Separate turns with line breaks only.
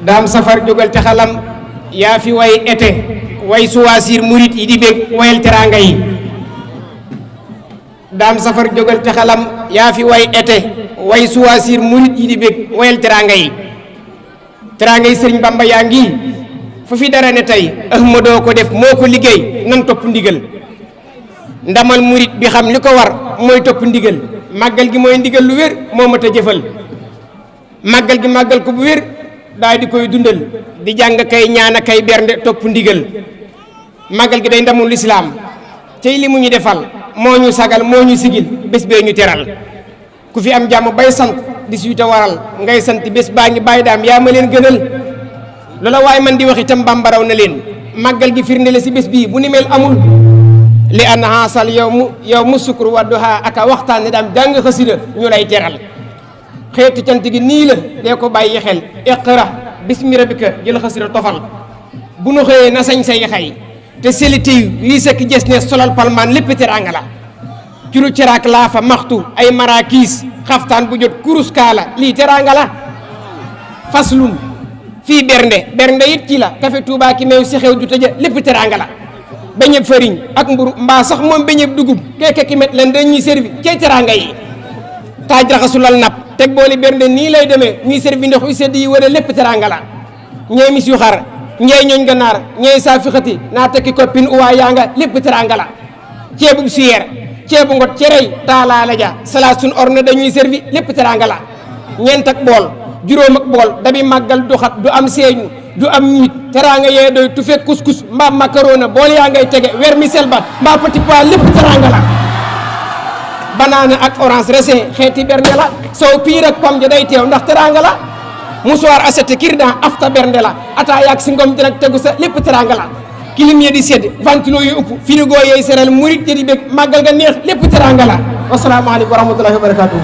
daam safar jógal te xalam yaa fi way été way suwaasir murit yi di bég wayal teraanga yi daam safar jógal te xalam yaa fi way été way suwaasir murit yi di bég wayal teraanga yi sëriñ Bamba yaa ngi fu fi dara ne tey Ahmadoo ko def moo ko liggéey nan topp ndigal ndamal murit bi xam li ko war mooy topp ndigal màggal gi mooy ndigal lu wér moo mat a jëfal màggal gi màggal ko bu wér daal di koy dundal di jàng kay ñaana kay bernde topp ndigal màggal gi day ndamul lislaam cey li mu ñu defal moo ñu sagal moo ñu sigil bés bee ñu teral ku fi am jàmm bay sant di suite waral ngay sant bés baa ngi bàyyi daam yaa ma leen gënal loola waaye man di wax itam bambaraw na leen màggal gi firnde la si bés bii bu ni mel amul li an haasal yow mu sukkur wadduha aka waxtaan ne daam jàng xasida ñu lay teral xeetu cant gi nii la dee ko bàyyi xel iqra bismi rabbika jël xasida tofal bu nu xëyee na sañ say xay te selite yi sekk jës ne solal palmaan lépp teraanga la curu ceraak laa fa maxtu ay maraakiis xaftaan bu jot kurus kaala lii teraanga la faslun fii bernde it ci la café Touba ki meew si xew ju tëja lépp teraanga la beñeb fariñ ak mburu mbaa sax moom beñeb dugub keeke ki met leen dañuy servi cey teraanga yi taaj raxasulal napp teg booli bernde nii lay demee ñuy servi ndox yu sedd yi wala lépp teraanga la ñee mis yu xar ñeey ñooñ ganaar ñeey saa fi xati naa tekki koppin uwaa yaa nga lépp teraanga la ceebub suyeer ceebu ngot cerey taalaala ja salaat sun orne dañuy servi lépp teraanga la ñeent ak bool juróom ak bool dabi màggal du xat du am seeñu du am ñiit teraanga yee doy tu fekk couscous mbaa macarona bool yaa ngay tege vermicelle ba mbaa petit pois lépp teraanga la banaana ak orange raisin xeeti bernde la sow piir ak pomme ja day teew ndax teraanga la musuwaar assiette kirdan afta bernde la ataaya ak si ngom dina tegu sa lépp teraanga la kilim ya di sedd ventilo yu ëpp frigo yey seral murit ya di bég màggal nga neex lépp teraanga la wasalaamaaleykum wa rahmatullahi wa barakatuh